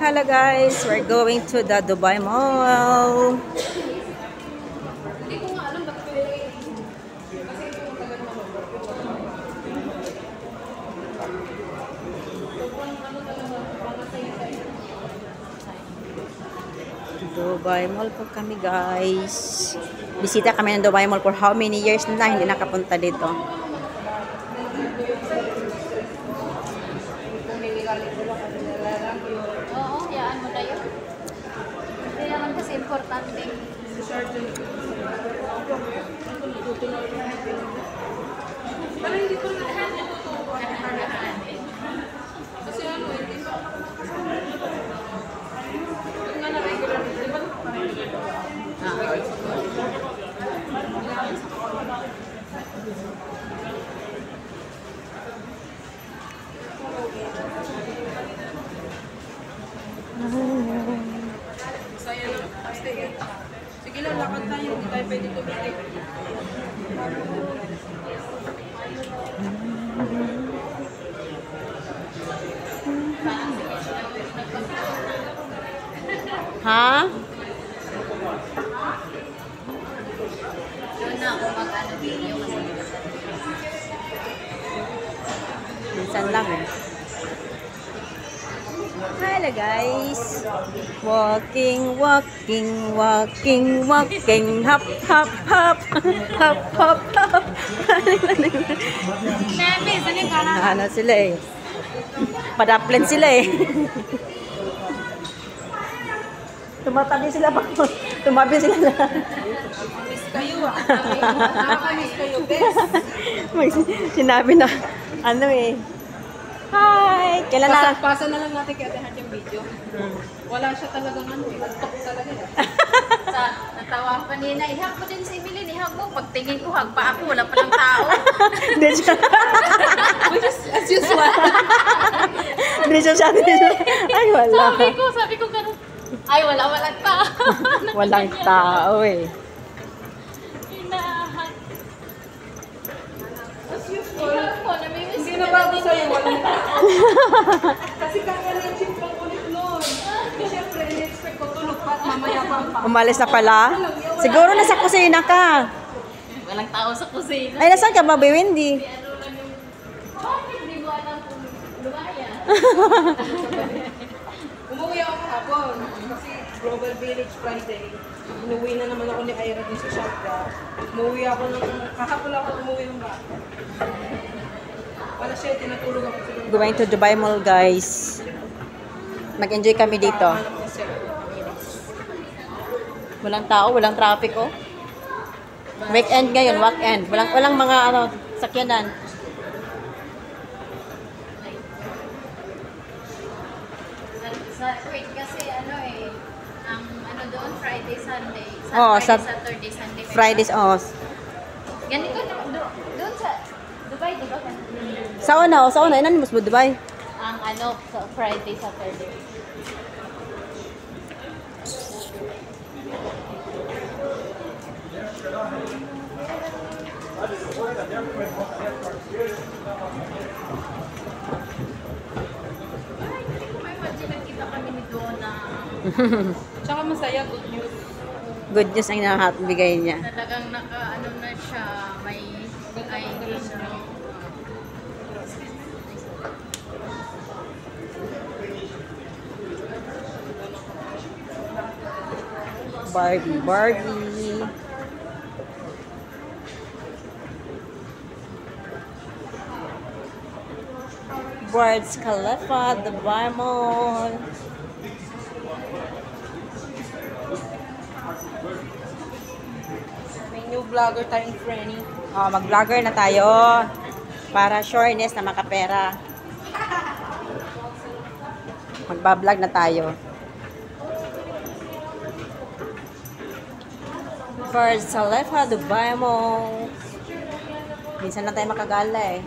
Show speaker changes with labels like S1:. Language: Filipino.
S1: Hello guys, we're going to the Dubai Mall. Dubai Mall po kami guys. Bisita kami ng Dubai Mall for how many years na hindi nakapunta dito.
S2: Oo, yaan mo na yun. Hindi naman kasi importante.
S3: Pero hindi ko lahat ito kasi ano, hindi pa nga na regular, di ba? Saya lang. Sige lang, lakad tayo. Hindi tayo pwede tumitik.
S1: Ha?
S2: Doon na ako mag-ano video kasi.
S1: Minsan lang eh. Hello guys. Walking, walking, walking, walking. Hop, hop, hop. Hop, hop, hop.
S2: Nebe, saan yung kana?
S1: Ano sila eh. Padaplen sila eh. Tumatabi sila ba? Tumabi sila na.
S3: Miss kayo ah. Nakakamiss kayo, best.
S1: Sinabi na, ano eh. Hi! Kailan na?
S3: Pasa na lang natin kay Ate Hart yung video. Wala siya talagang ano eh. Tok talaga eh.
S2: Natawa ko kanina, ihag mo din si Emeline, ihag mo. Pagtingin ko, hag pa ako, wala palang tao.
S1: Hindi siya.
S3: Which is as usual.
S1: Hindi siya siya. Ay, wala.
S2: Sabi ko gano'n. Ay, walang tao.
S1: Walang tao eh.
S2: Hinahag.
S3: As usual.
S2: Ihag mo, namimiss
S3: Hindi
S2: ko
S3: na
S2: na
S3: bago
S2: din.
S3: sa'yo, walang tao. Kasi kaya lang chip pang ulit nun. Siyempre, in-expect ko tulog pa at mamaya pa.
S1: Umalis na pala? Siguro nasa kusina ka.
S2: Walang tao sa kusina.
S1: Ay, nasaan ka ba, Wendy?
S2: Ano lang yung... Bakit hindi mo alam kung lumaya?
S3: Umuwi ako kahapon kasi Global Village Friday. Umuwi na naman ako ni Ira din sa Shopra. Umuwi ako kahapon ako umuwi ng bata. Wala siya, tinatulog ako sa
S1: Going to Dubai Mall, guys. Mag-enjoy kami dito. Walang tao, walang traffic, oh. Weekend ngayon, weekend. Walang mga ano, sakyanan.
S2: Wait, kasi ano eh, ang ano doon, Friday, Sunday.
S1: Oo,
S2: Friday, Saturday, Sunday.
S1: Fridays, oh.
S2: Ganito doon sa Dubai, di ba?
S1: Sa una, inan mo sa Dubai?
S2: Ang ano, sa Friday, Saturday. Ay, hindi ko ma-imagine nagkita kami ni Donna.
S3: Tsaka masaya, good news.
S1: Good news ang nakabigay niya.
S2: Talagang naka-ano na siya, may ID na.
S1: Barbie. Burj Khalifa, Dubai Mall.
S3: May new vlogger tayong friendly.
S1: Oh, mag-vlogger na tayo para sureness na makapera. Magba-vlog na tayo. Burj Khalifa, Dubai Mall. Minsan lang tayo makagala eh.